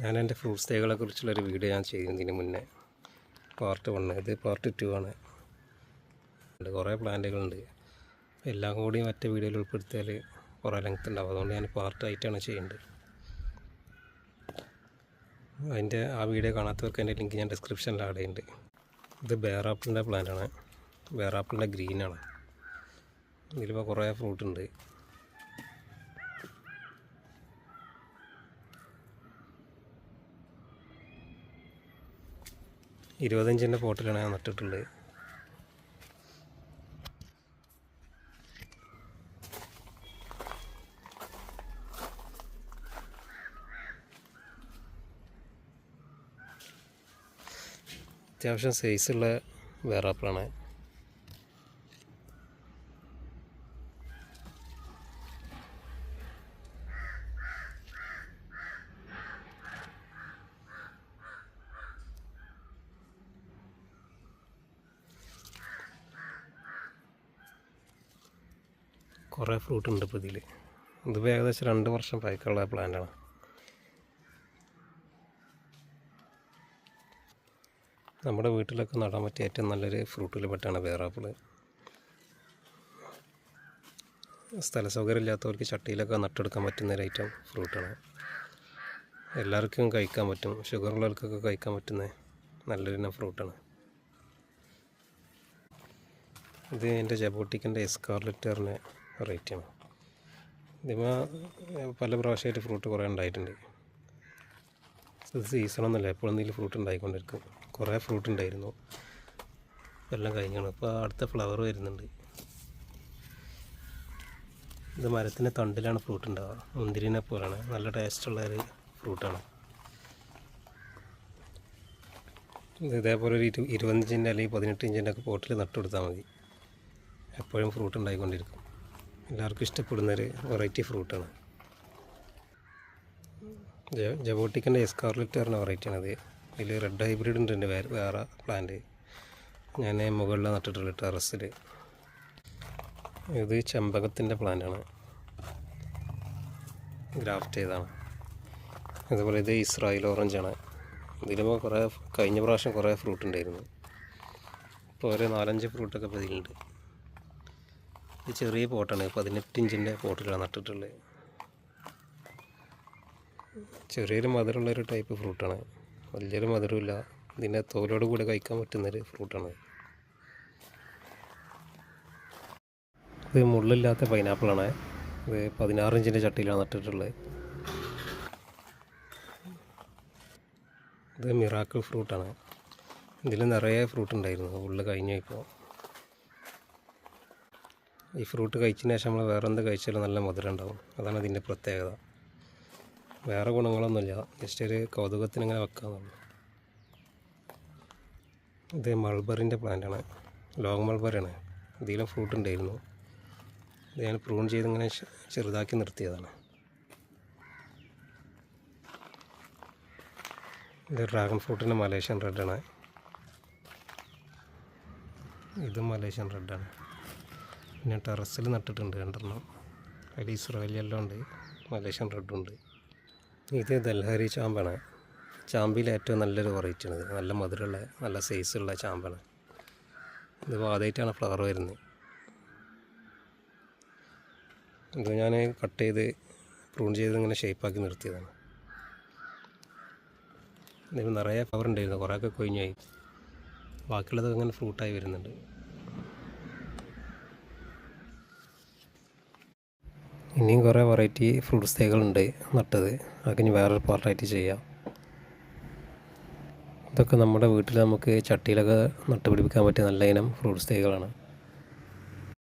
ഞാൻ എൻ്റെ fruits തൈകളെക്കുറിച്ചുള്ളൊരു video ഞാൻ ചെയ്യുന്നതിന് മുന്നേ പാർട്ട് 1, ഇത് പാർട്ട് 2 ആണ്. കുറേ പ്ലാന്റുകളുണ്ട്. എല്ലാം കൂടി മറ്റേ വീഡിയോയിൽ ഉൾപ്പെടുത്തിയാൽ കുറേ ലെങ്ത് ഉണ്ടാവും. അതുകൊണ്ട് ഞാൻ പാർട്ടായിട്ടാണ് ചെയ്യേണ്ടത്. അതിൻ്റെ ആ വീഡിയോ കാണാത്തവർക്ക് അതിൻ്റെ ലിങ്ക് ഞാൻ ഡിസ്ക്രിപ്ഷനിൽ ആഡ് ചെയ്യുന്നുണ്ട്. ഇത് ബേറാപ്പിളിൻ്റെ പ്ലാന്റാണ്. ബേറാപ്പിളിൻ്റെ ഗ്രീനാണ്. ഇതിലിപ്പോൾ കുറേ ഫ്രൂട്ട് ഉണ്ട്. ഇരുപത്തഞ്ചിൻ്റെ പോട്ടിലാണ് ഞാൻ നട്ടിട്ടുള്ളത്. അത്യാവശ്യം സൈസുള്ള ബേറാപ്പിളാണ്. കുറേ ഫ്രൂട്ട് ഉണ്ട് ഇപ്പോൾ ഇതിൽ. ഇതിപ്പോൾ ഏകദേശം 2 വർഷം പഴക്കമുള്ള പ്ലാന്റാണ്. നമ്മുടെ വീട്ടിലൊക്കെ നടാൻ പറ്റിയ ഏറ്റവും നല്ലൊരു ഫ്രൂട്ടിൽ പെട്ടാണ് ബേറാപ്പിൾ. സ്ഥല സൗകര്യം ഇല്ലാത്തവർക്ക് ചട്ടിയിലൊക്കെ നട്ടെടുക്കാൻ പറ്റുന്ന ഒരു ഐറ്റം ഫ്രൂട്ടാണ്. എല്ലാവർക്കും കഴിക്കാൻ പറ്റും. ഷുഗറുള്ളവർക്കൊക്കെ കഴിക്കാൻ പറ്റുന്ന നല്ലൊരു ഫ്രൂട്ടാണ്. ഇത് എൻ്റെ ജബോട്ടിക്കിൻ്റെ എസ്കാർലെറ്ററിൻ്റെ വെറൈറ്റിയാണ്. ഇതിമേ പല പ്രാവശ്യമായിട്ട് ഫ്രൂട്ട് കുറേ ഉണ്ടായിട്ടുണ്ട്. ഇത് സീസണൊന്നുമില്ല, എപ്പോഴും എന്തെങ്കിലും ഫ്രൂട്ട് ഉണ്ടായിക്കൊണ്ടിരിക്കും. കുറേ ഫ്രൂട്ട് ഉണ്ടായിരുന്നു, എല്ലാം കഴിഞ്ഞാണ്. ഇപ്പോൾ അടുത്ത ഫ്ലവർ വരുന്നുണ്ട്. ഇത് മരത്തിൻ്റെ തണ്ടിലാണ് ഫ്രൂട്ട് ഉണ്ടാവുക. മുന്തിരിനെ പോലെയാണ്, നല്ല ടേസ്റ്റുള്ള ഒരു ഫ്രൂട്ടാണ്. ഇതേപോലെ ഒരു 25 അല്ലെങ്കിൽ 18 ഇഞ്ചിൻ്റെ ഒക്കെ പോട്ടിൽ നട്ടുകൊടുത്താൽ മതി. എപ്പോഴും ഫ്രൂട്ട് ഉണ്ടായിക്കൊണ്ടിരിക്കും. എല്ലാവർക്കും ഇഷ്ടപ്പെടുന്നൊരു വെറൈറ്റി ഫ്രൂട്ടാണ്. ജബോട്ടിക്കിൻ്റെ എസ്കാർലെറ്റ് പറഞ്ഞ വെറൈറ്റിയാണത്. ഇതിൽ റെഡ് ഹൈബ്രിഡ് ഉണ്ട് എൻ്റെ വേറെ പ്ലാന്റ്. ഞാൻ മുകളിൽ നട്ടിട്ടുള്ള ടെറസിൽ. ഇത് ചെമ്പകത്തിൻ്റെ പ്ലാന്റാണ്, ഗ്രാഫ്റ്റ് ചെയ്താണ്. അതുപോലെ ഇത് ഇസ്രായേൽ ഓറഞ്ചാണ്. ഇതിലിപ്പോൾ കഴിഞ്ഞ പ്രാവശ്യം കുറേ ഫ്രൂട്ട് ഉണ്ടായിരുന്നു. ഇപ്പോൾ ഒരു 4-5 ഫ്രൂട്ടൊക്കെ ഇപ്പോൾ ഇതിലുണ്ട്. ഇത് ചെറിയ പോട്ടാണ്, 18 ഇഞ്ചിൻ്റെ പോട്ടിലാണ് നട്ടിട്ടുള്ളത്. ചെറിയൊരു മധുരമുള്ളൊരു ടൈപ്പ് ഫ്രൂട്ടാണ്. വലിയൊരു മധുരമില്ല. ഇതിൻ്റെ തോലോട് കൂടെ കഴിക്കാൻ പറ്റുന്നൊരു ഫ്രൂട്ടാണ്. ഇത് മുള്ളില്ലാത്ത പൈനാപ്പിളാണ്. ഇത് 16 ഇഞ്ചിൻ്റെ ചട്ടിയിലാണ് നട്ടിട്ടുള്ളത്. ഇത് മിറാക്കിൾ ഫ്രൂട്ടാണ്. ഇതിൽ നിറയെ ഫ്രൂട്ട് ഉണ്ടായിരുന്നു, ഉള്ളിൽ കഴിഞ്ഞു. ഇപ്പോൾ ഈ ഫ്രൂട്ട് കഴിച്ചതിന് ശേഷം നമ്മൾ വേറെ എന്ത് കഴിച്ചാലും നല്ല മധുരം ഉണ്ടാവും. അതാണ് ഇതിൻ്റെ പ്രത്യേകത. വേറെ ഗുണങ്ങളൊന്നുമില്ല, ജസ്റ്റ് ഒരു കൗതുകത്തിന് ഇങ്ങനെ വെക്കാമെന്നുള്ളൂ. ഇത് മൾബറിൻ്റെ പ്ലാന്റാണ്, ലോങ് മൾബറിയാണ്. ഇതിലും ഫ്രൂട്ട് ഉണ്ടായിരുന്നു. ഇത് ഞാൻ പ്രൂൺ ചെയ്ത് ഇങ്ങനെ ചെറുതാക്കി നിർത്തിയതാണ്. ഇത് ഡ്രാഗൺ ഫ്രൂട്ടിൻ്റെ മലേഷ്യൻ റെഡാണ്. ഇത് മലേഷ്യൻ റെഡാണ്. പിന്നെ ടെറസിൽ നട്ടിട്ടുണ്ട് 2 അതിൽ ഇസ്രായേലിയെല്ലാം ഉണ്ട്, മലേഷ്യൻ റെഡും ഉണ്ട്. ഇത് ദൽഹരി ചാമ്പാണ്. ചാമ്പിൽ ഏറ്റവും നല്ലൊരു വെറൈറ്റിയാണ്. ഇത് നല്ല മധുരമുള്ള നല്ല സൈസുള്ള ചാമ്പാണ്. ഇത് ആദ്യമായിട്ടാണ് ഫ്ലവർ വരുന്നത്. ഇത് ഞാൻ കട്ട് ചെയ്ത് പ്രൂൺ ചെയ്ത് ഇങ്ങനെ ഷേപ്പാക്കി നിർത്തിയതാണ്. ഇതിന് നിറയെ ഫ്ലവർ ഉണ്ടായിരുന്നു, കുറേയൊക്കെ കൊഴിഞ്ഞായി. ബാക്കിയുള്ളതൊക്കെ ഇങ്ങനെ ഫ്രൂട്ടായി വരുന്നുണ്ട്. ഇനിയും കുറേ വെറൈറ്റി ഫ്രൂട്ട്സ് തൈകളുണ്ട് നട്ടത്. അതൊക്കെ ഇനി വേറൊരു പാർട്ടായിട്ട് ചെയ്യാം. ഇതൊക്കെ നമ്മുടെ വീട്ടിൽ നമുക്ക് ചട്ടിയിലൊക്കെ നട്ടുപിടിപ്പിക്കാൻ പറ്റിയ നല്ല ഇനം ഫ്രൂട്ട്സ് തൈകളാണ്.